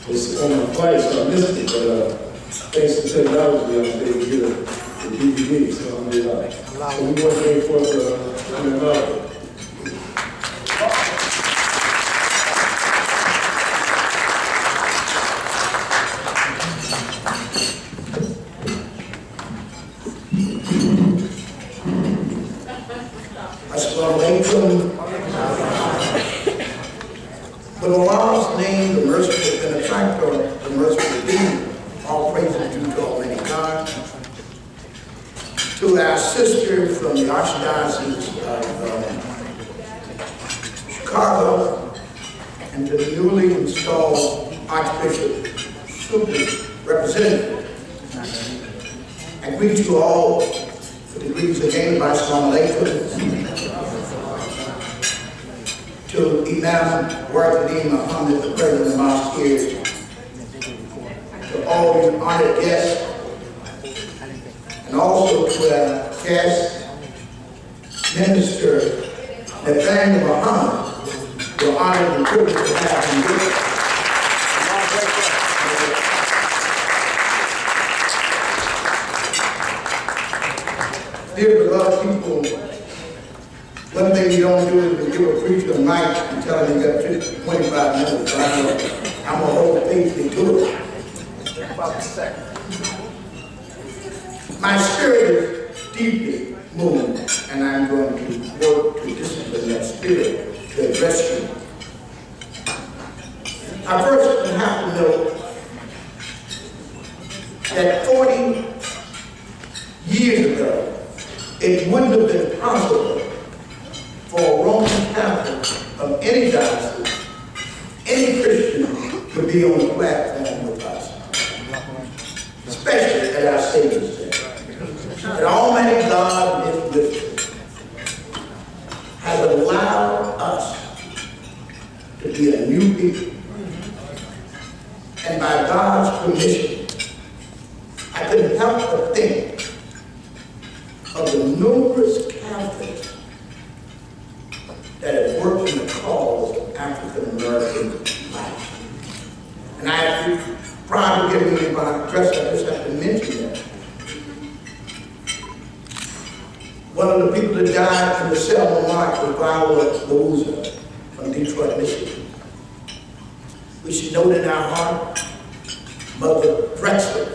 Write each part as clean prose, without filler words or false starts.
it's on my flight, so I missed it, but thanks to technology, I was able to get the DVD, so I'm really so we want to thank for coming out. The Allah's name, the merciful benefactor, the merciful Deen, all praises due to Almighty God. To our sister from the Archdiocese of Chicago, and to the newly installed Archbishop Super Representative. I greet you all with the greetings again by Assalamu Alaikum. To Imam, Deen, Mohammed, the president of the Mosque here, to all your honored guests, and also to our guest, Minister Nathaniel Mohammed, we're honored and privileged to have him here. Dear beloved people, one thing you don't do is give a preacher a mic and tell him you got 25 minutes. I'm going to hold faithfully to it. My spirit is deeply moved, and I'm going to work to discipline that spirit to address you. I first have to know that 40 years ago, it wouldn't have been possible for a Roman Catholic of any diocese, any Christian, to be on the platform with us, especially at our Savior's Day. That Almighty God in His wisdom has allowed us to be a new people, and by God's permission, I couldn't help but think of the numerous Catholics that have worked in the cause of African American life. And I, prior to getting into my address, I just have to mention that. One of the people that died in the Selma March was Viola Louisa from Detroit, Michigan. We should note in our heart Mother Drexler,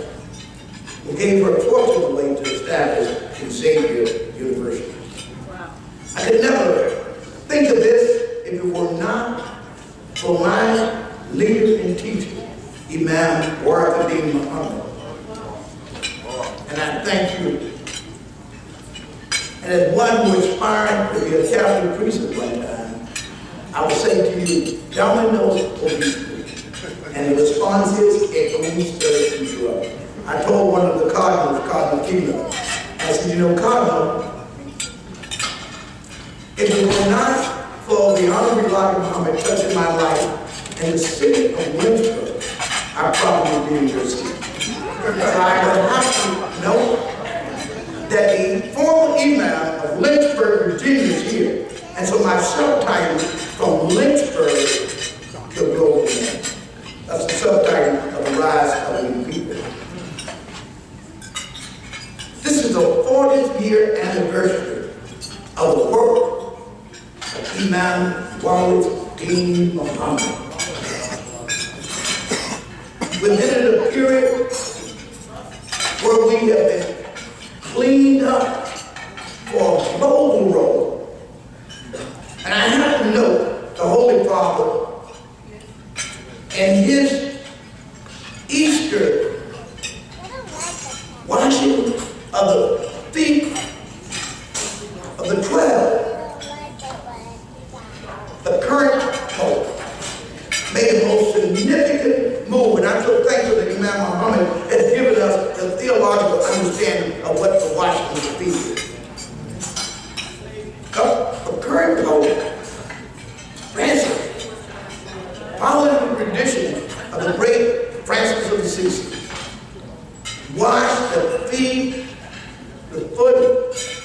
who gave her fortune away to establish Xavier University. Wow. I could never think of this if it were not for my leader and teacher, Imam Deen Mohammed. And I thank you. And as one who aspired to be a Catholic priest at one time, I would say to you, Domino's obesity. And the response is, it only stirs you up. I told one of the cardinals, Cardinal Kino, I said, you know, Cardinal, if it were not for the Honorable Elijah Muhammad touching my life in the city of Lynchburg, I'd probably be in your seat. So I would have to know that the former Imam of Lynchburg, Virginia is here. And so my subtitle from Lynchburg to Global Man. That's the subtitle of the Rise of the New People. This is the 40th year anniversary of the work of Imam Deen Mohammed. Within a period where we have been cleaned up for a global role. And I have to note the Holy Father and his Easter washing of the feet of the 12. The current Pope made the most significant move, and I'm so thankful that Imam Muhammad has given us the theological understanding of what the washing of the feet is. The current Pope, Francis, following the tradition of the great Francis of Assisi, washed the feet, the foot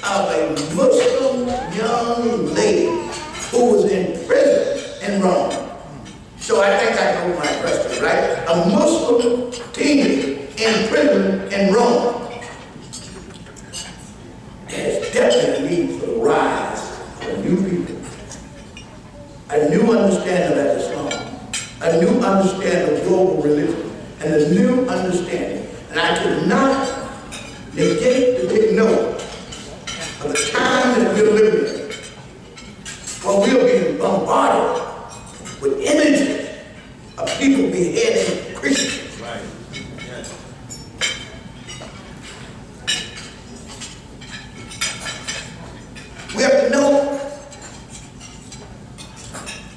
of a Muslim young lady who was in prison in Rome. So I think I back over my question, right? A Muslim teenager in prison in Rome. There's definitely a need for the rise of new people, a new understanding of Islam, a new understanding of global religion, and a new understanding. And I could not negate to take note of the time that we're living in, when we're being bombarded with images of people beheading Christians. Right. Yes. We have to know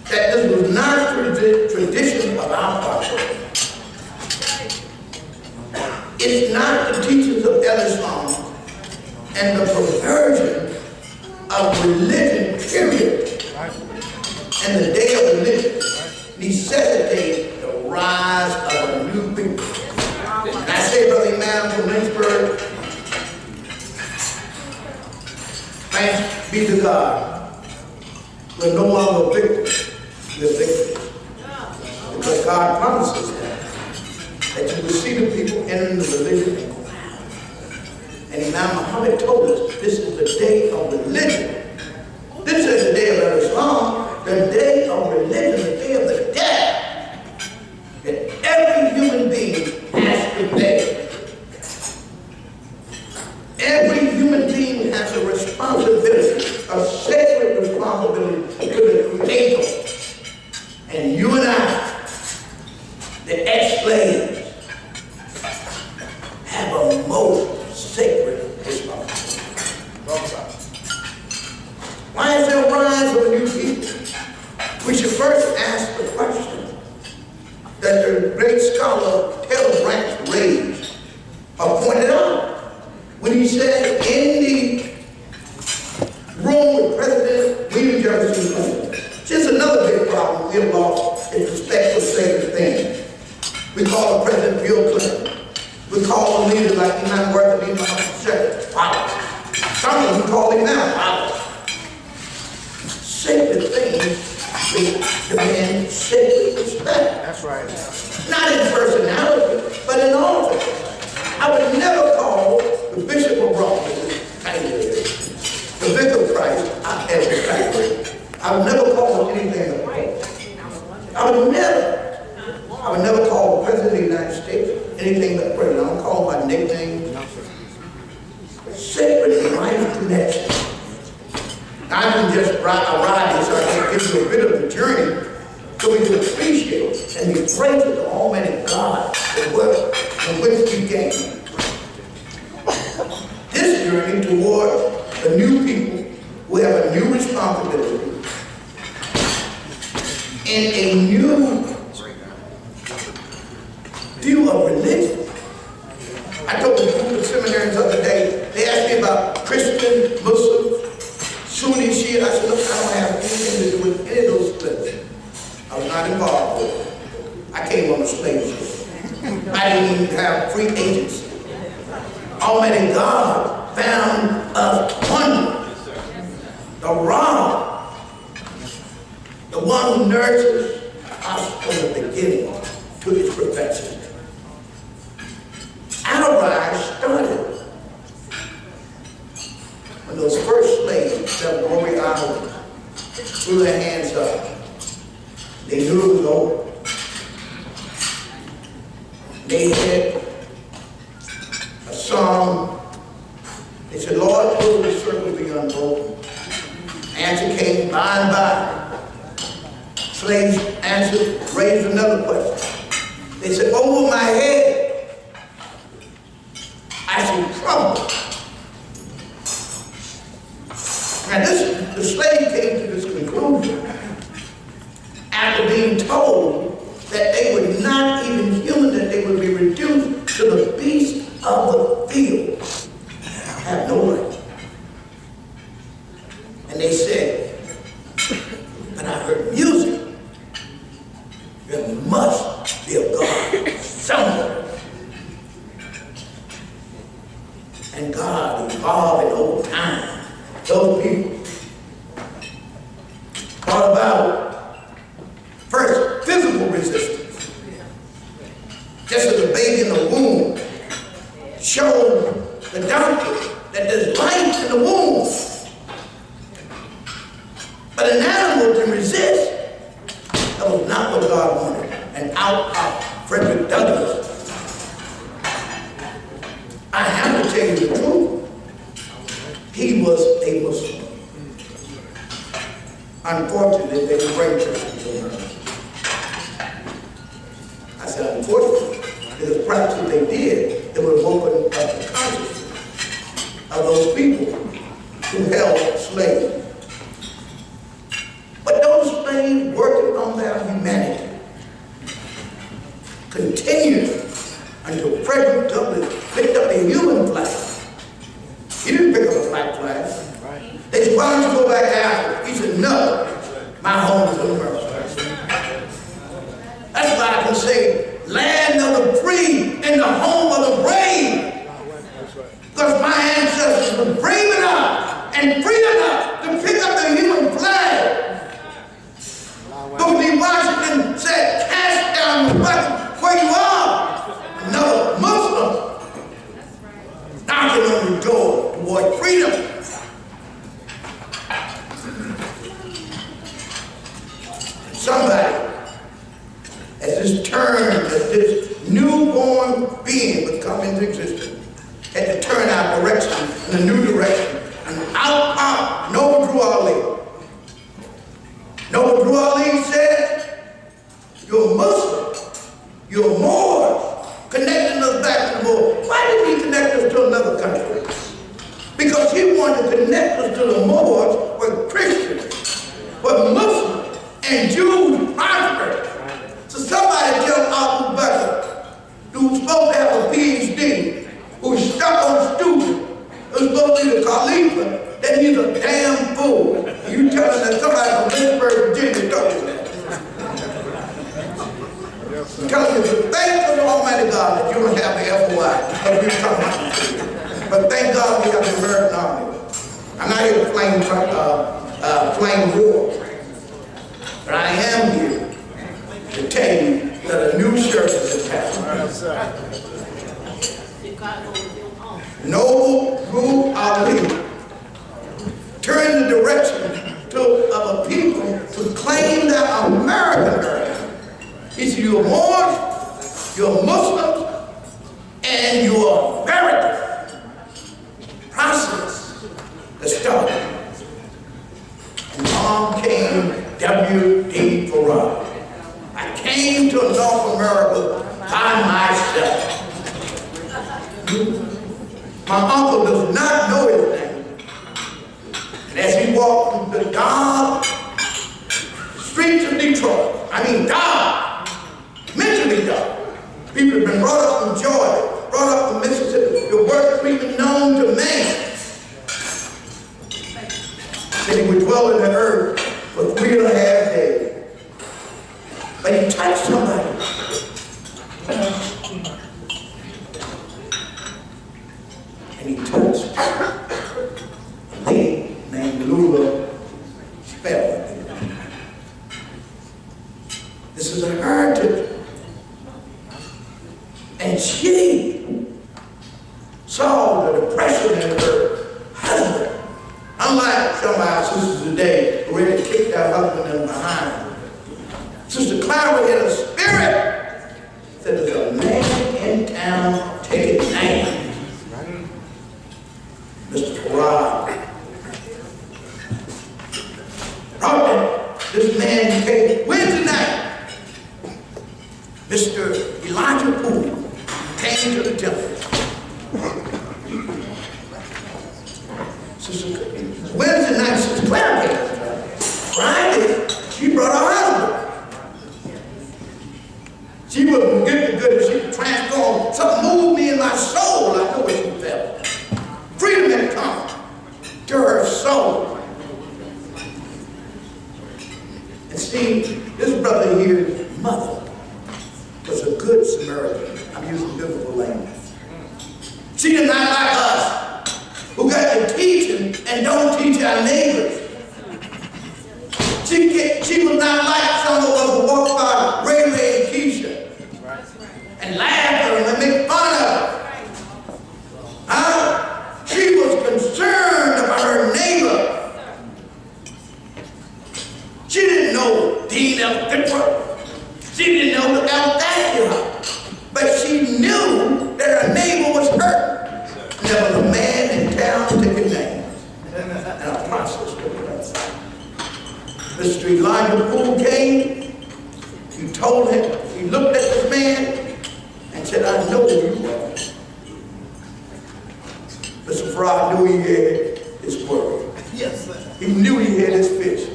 that this was not a tradition of our father. It's not the teachings of Islam and the perversion of religion, period. And the day of religion necessitates the rise of a new people. And I say, Brother Imam from Lynchburg, thanks be to God, we're no longer victims, we're victims. Because God promises that you will see the people entering the religion and go out. And Imam Mohammed told us this is the day of religion. This is the day of Islam, the day of religion, the day of the death that every human being has to pay. Every human being has a responsibility, a sacred responsibility to the Creator. And you and I, the ex-slaves, have a most sacred responsibility. Why is there a rise of a new people? We should first ask the question that the great scholar Taylor Branch raised or pointed out when he said in the room with President William Jefferson Clinton. Just another big problem we have lost is respect for sacred things. We call the President Bill Clinton. We call a leader like Imam wow. Some of them call him now, wow. Sacred things demand sacred respect. That's right. Not in personality, but in office. I would never call the Bishop of Rome, the Vicar of Christ, I would never call him anything but I would never call the President of the United States anything but President. I don't call him by nickname. Sacred life connection. I can just arrive here so I can give you a bit of the journey so we can appreciate and be grateful to Almighty God for what and which we gain. This journey toward the new people who have a new responsibility and a new view of religion. I told the group of seminaries the other day, they asked me about Christian, Muslim, Sunni, Shia. I said, look, I don't have anything to do with any of those splits. I was not involved with it. I came on a slave ship. I didn't even have free agency. Almighty God found us one. The Ra, the one who nurtures us from the beginning to its perfection. Our rise started when those first slaves left Glory Island, threw their hands up. They knew it was over. They had a song. They said, Lord, will the circle be unbroken? Answer came by and by. Slaves answered, raised another question. They said, over my head, I see trouble. Now the slave came to this conclusion after being told that they were not even human, that they would be reduced to the beasts of the field. Have no right. And they said, but I heard music. There must be a God somewhere. And God evolving over time. Those people brought about first physical resistance. was not what God wanted. And out of Frederick Douglass, I have to tell you the truth. He was a Muslim. Unfortunately, they bring Christians to America. I said, unfortunately, because perhaps if they did, it would have opened up the consciousness of those people who held slaves. But those slaves working on their humanity continued until Frederick Douglass picked up a human flag. He didn't pick up a black flag. They said, why don't you go back to Africa? He said, no, my home is in America. That's why I can say, land of the free and the home of the brave. Because my ancestors were brave enough and free enough to pick up the human flag. Booker T. Washington said, cast down the weapon where you are. Another Muslim knocking on the door toward freedom. Somebody, as this turn, as this newborn being would come into existence, had to turn our direction in a new direction. And out Noble Drew Ali. Noble Drew Ali said, you're Muslim, you're Moors, connecting us back to the Moors. Why did he connect us to another country? Because he wanted to connect us to the Moors where Christians, where Muslims, and Jews prospered. So somebody tell Alfred, who's supposed to have a PhD, who's stuck on student, who's supposed to be the Khalifa, that he's a damn fool. You telling that somebody from Lynchburg, Virginia told you that. I'm telling you, thank the Almighty God that you don't have the FOI. But thank God we have the American Army. I'm not here to flame war. But I am here to tell you that a new service is happening. Noble Drew Ali turned the direction of a people to claim their American heritage. He said, you're Moors, you're Muslims, and you're American. Process that started. And on came W.D. Farrar. I came to North America by myself. My uncle does not know his name. And as he walked through the dark streets of Detroit, I mean dark, mentally dark. People have been brought up from Georgia, brought up from Mississippi, the worst treatment known to man. Said he would dwell in the earth for 3.5 days. But he touched somebody. And he touched a lady named Lula Spell. This is a heritage. And she saw the depression in her husband. Unlike some of our sisters today who ready to kick their husband in behind. Sister Clara in a spirit said, there's a man in town taking names. Mr. Farrar. Robin, this man came Wednesday night. Mr. Elijah Poole came to the temple. Wednesday night, Sister Clara came. Friday, she brought her husband. She wouldn't get the good, she transformed. Something moved me in my soul. I know what she felt. Freedom had come to her soul. And see, this brother here's mother was a good Samaritan. I'm using biblical language. She did not like us, who got to teaching and don't teach our neighbors. She was not like some of us who walk by Ray and Keisha and laugh at her and make fun of her. Mr. Elijah Poole came, he told him, he looked at this man and said, I know who you are. Mr. Fry knew he had his word. Yes, sir. He knew he had his fish.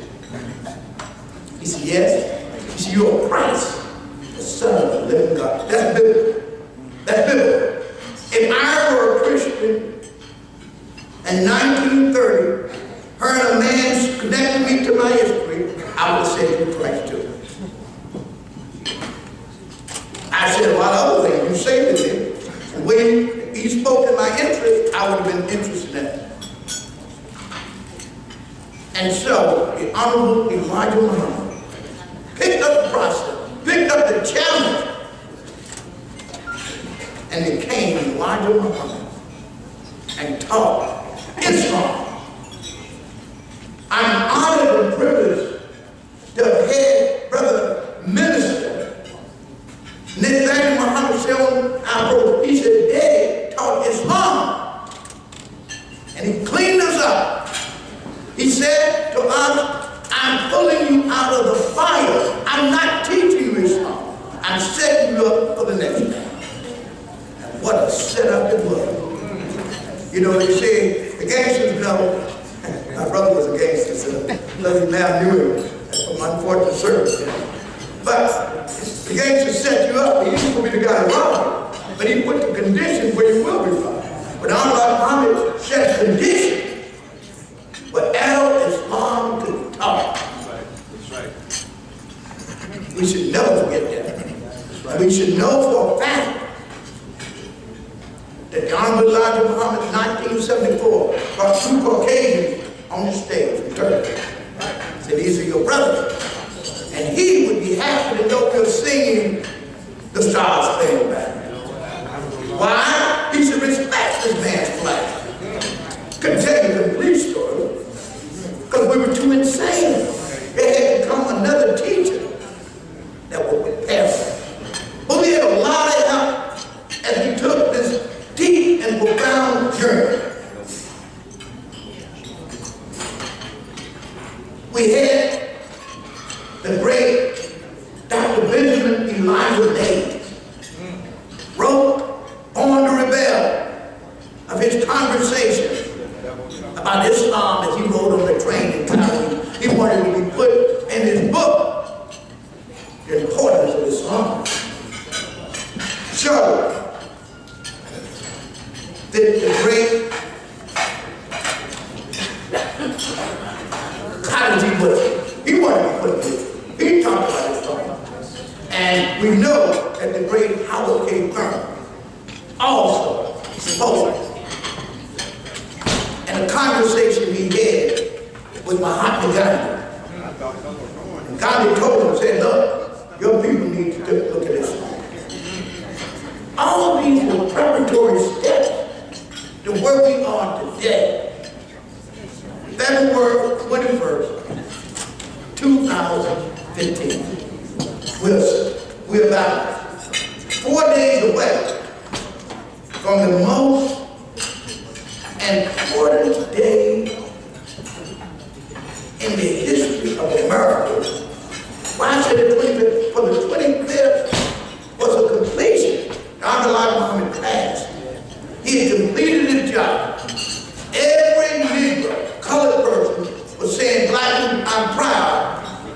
He said, yes. He said, you're a Christ, the Son of the living God. That's biblical. That's biblical. If I were a Christian in 1930, heard a man connected me to my history, I would have said you're Christ too. I said, well, other things you say to me, and when he spoke in my interest, I would have been interested in it. And so, the Honorable Elijah Muhammad picked up the process, picked up the challenge, and became Elijah Muhammad and taught Islam. I'm honored and privileged to have had Brother Minister Nathaniel Muhammad say on our program, he said, Dad taught Islam. And he cleaned us up. He said to us, I'm pulling you out of the fire. I'm not teaching you Islam. I'm setting you up for the next one. And what a setup it was. You know, they say, the gangsters know, my brother was a gangster, so Lily now knew him from unfortunate circumstances. But the gangster set you up, he's going to be the guy to rob you. But he put the conditions where you will be robbed. But Allah Muhammad set conditions where Islam could talk. That's right. We should never forget that. And we should know for a fact that the Honorable Elijah Muhammad in 1974 brought two Caucasians on the stage in Turkey. He said, these are your brothers. And he would be happy to know you're singing the Stars Spangled Banner. Why? He should respect this man's flag. Couldn't tell you the complete story because we were too insane. There had to come another teacher that would prepare us. But we had a lot of help as we took this deep and profound journey. We had the great Dr. Benjamin Elijah Davis wrote On the Rebel of his conversation about Islam as he rode on the train in Cairo. He wanted to be put in his book, the importance of Islam. So, the great Hadid was, he wanted to be put in his book. He talked about Islam. And we know that the great Howard K. Thurman also spoke. And the conversation he had with Mahatma Gandhi. And Gandhi told him, said, look, your people need to look at Islam. All of these were preparatory steps to where we are today. February 21st, 2015. We're about 4 days away from the most important day in the history of America. Why I said the 25th? For the 25th was a completion. Dr. Muhammad passed. He had completed his job. Every Negro, colored person was saying, Black, I'm proud,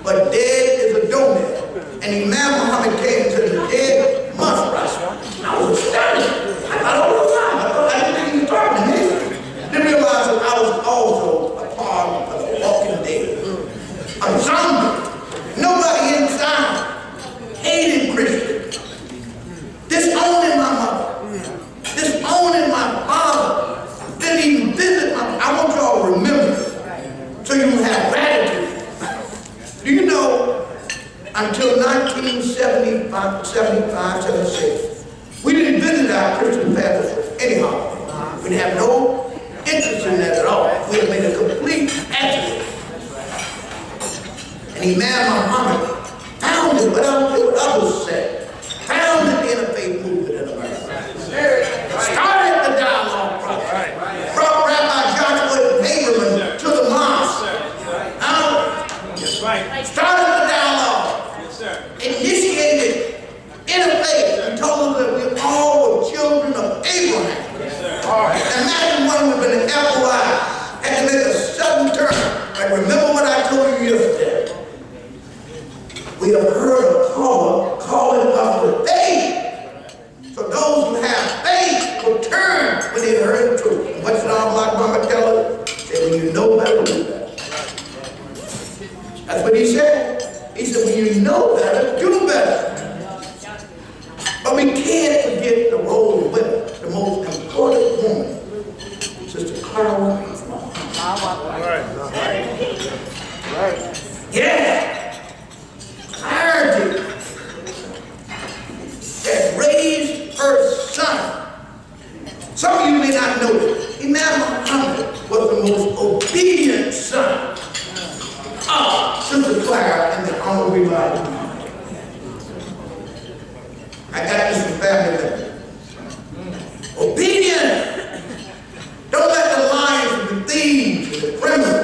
but dead is a doormat. And Imam Mohammed came and said, the dead must rise. I was astounded. I thought, oh, I didn't think he was talking to me. Then realized that I was also a part of the walking dead. A zombie. Nobody inside. Hating Christians. Disowning my mother. Disowning my father. Didn't even visit my. I want y'all to remember so you have gratitude. Do you know, until 1975, 76, we didn't visit our Christian pastors anyhow. We didn't have no interest in that at all. We had made a complete exodus. And Imam Mohammed founded, but I don't care what others say, founded the interfaith movement in America. Started the dialogue process. Brought Rabbi Joshua Haberman to the mosque. That's right. can't forget the role of women, the most important woman, Sister Clara. Right. Yeah, Clarity that raised her son. Some of you may not know this. Imam Mohammed was the most obedient son of Sister Clara and the Honorable Imam. I got this from family members. Obedient. Don't let the lions and the thieves and the criminals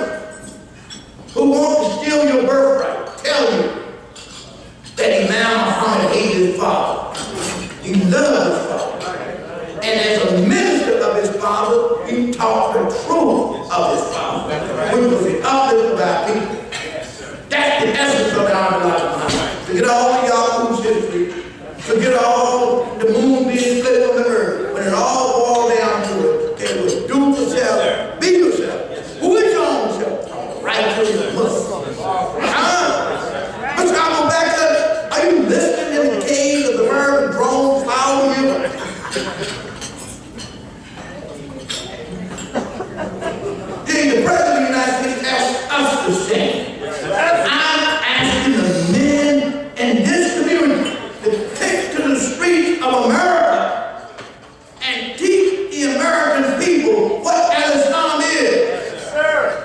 who want to steal your birthright tell you that Imam Mohammed hated his father. He loved his father. And as a minister of his father, he taught the truth of his father, which was the uplift of our people. That's the essence of the Honorable Muhammad. Forget all of Yahoo's history. Forget all the moon being split on the earth. When it all boiled down to it, it was do for self, be yourself. Who is your own self? Righteous Muslim. Mr. Abel Backer, are you listening in the cave of the American drones following you? The President of the United States asked us to stand. I'm asking the men in this community to take to the streets of America and teach the American people what Islam is.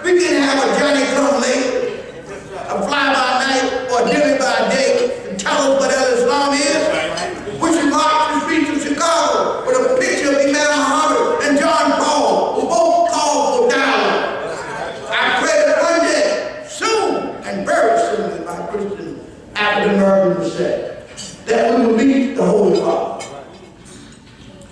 We can have a Johnny come late, a fly by night, or a dilly by day and tell us what Islam is. We should march the streets of Chicago with a picture of Imam Muhammad and John Paul, who both called for dialogue. I pray that one day, soon, and very soon, as my Christian African American would say, that we will meet the Holy Father,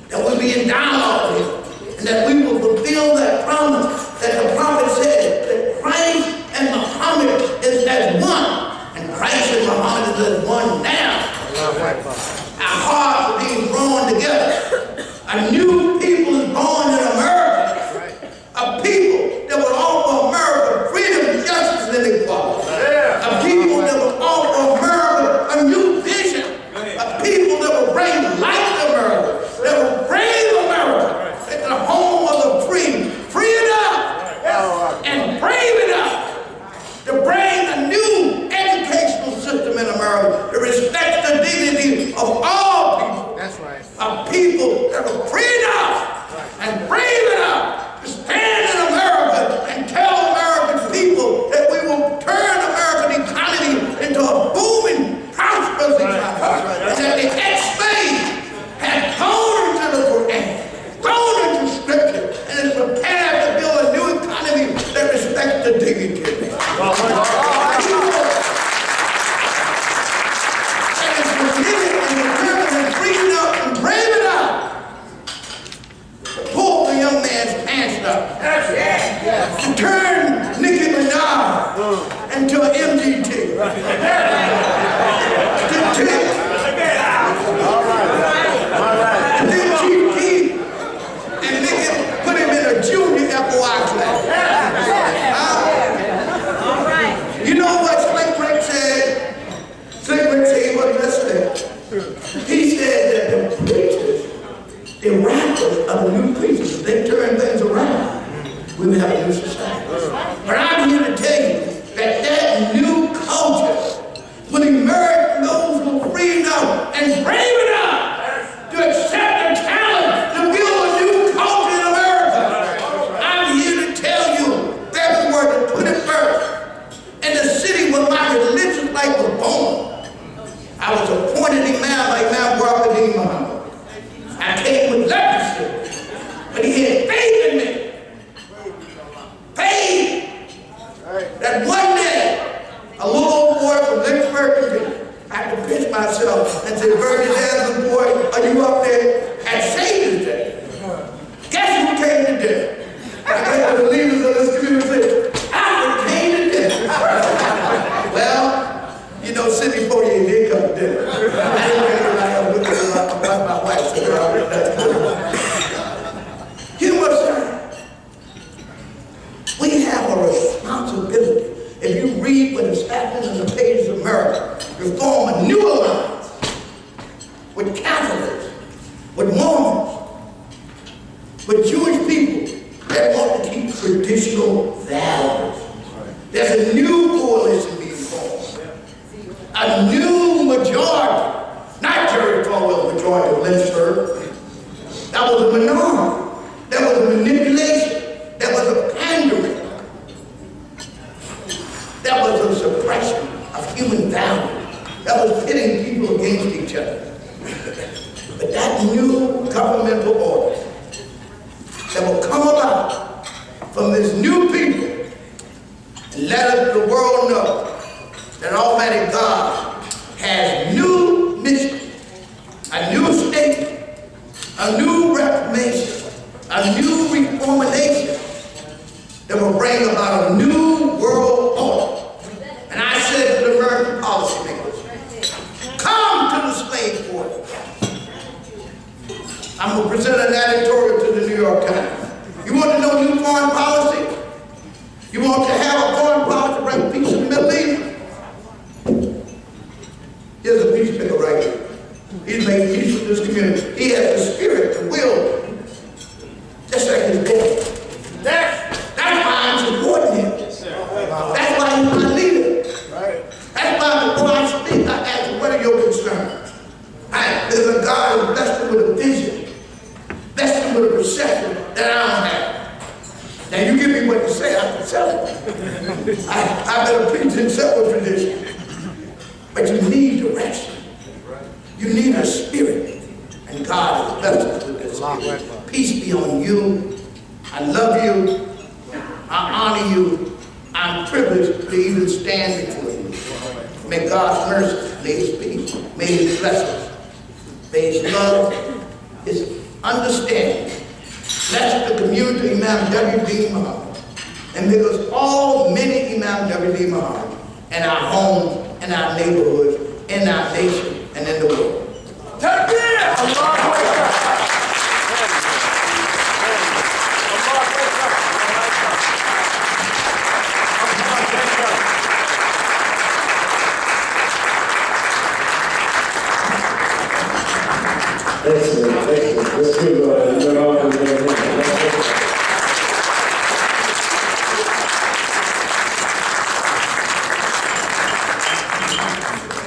that we'll be in dialogue with him, and that we will fulfill that promise that the prophet said, that Christ and Muhammad is as one, and Christ and Muhammad is as one now. Our hearts are being drawn together. A new people is born in America, a people that will offer America freedom, justice, and equality. A people that will offer America a new vision. A people that will bring light to America, that will bring America into the home of the free. Free it up and brave it up to bring a new educational system in America that respects the dignity of all people. That's right. A people that will free it up and brave it up to stand in America and tell American people that we will turn American economy into a booming, prosperous economy. And that the ex-slave has gone into the Quran, gone into Scripture, and is prepared to build a new economy that respects the dignity of man. And is committed and determined and freed up and brave it up to pull the young man's pants up. To turn Nicki Minaj into an MGT. To take Chief Keef and put him in a junior FOI class. You know what Slick Rick said? Slick Rick said he wasn't listening. He said that the preachers, the rappers are the new preachers. They turn things around. We will have a new society. But I'm here to tell you that that new culture will emerge from those who are freed up and brave it up to accept the challenge to build a new culture in America. I'm here to tell you February the 21st, in the city where my religious life was born, I was appointed Imam by Imam Deen Muhammad. I came with leprosy, but he had faith in me. Faith that one day, a little old boy from Lynchburg, Virginia, I had to pinch myself and say, Virgin Dancing boy, are you up there at Savior's Day? Guess who came to dinner? I guess the leaders of this community said, Alfred came to dinner. Well, you know, Sidney Poitier did come to dinner. I didn't know anybody else with me about my wife, so you know what, sir? We have a responsibility. If you read what is happening in the pages of America, to form a new alliance with Catholics with Mormons, with Jewish people that want to keep traditional values. There's a new coalition being formed. A new majority. Not Jerry Falwell's majority of Lynchburg. That was a minority. That was a manipulation. That was a pandering. That was a suppression of human value. That was pitting people against each other. But that new governmental order that will come about from this new people and let the world know that Almighty God has new mission, a new state, a new reformation, a new reformulation that will bring about a new world order. And I said to the American policymakers, come to the slave quarter. I'm going to present an editorial to the New York Times. You want to know new foreign policy? You want to have a foreign policy to bring peace in the Middle East? Here's a peacemaker right here. He's making peace with this community. He has the spirit, the will, just like his boy. That's why I'm supporting him. That's why he's my leader. That's why before I speak, I ask you, what are your concerns? There's a God who blessed him with a vision, blessed him with a perception that I don't have. Now you give me what you say, I can tell it. I've been a preacher in several traditions. But you need direction. You need a spirit. And God has blessed us with this spirit. Peace be on you. I love you. I honor you. I'm privileged to even stand before you. May God's mercy, may his peace, may his blessings, may his love, his understanding bless the community Imam W.D. Muhammad, and make us all many Imam W.D. Muhammad in our homes, in our neighborhoods, in our nation, and in the world. Excellent, excellent. Let's give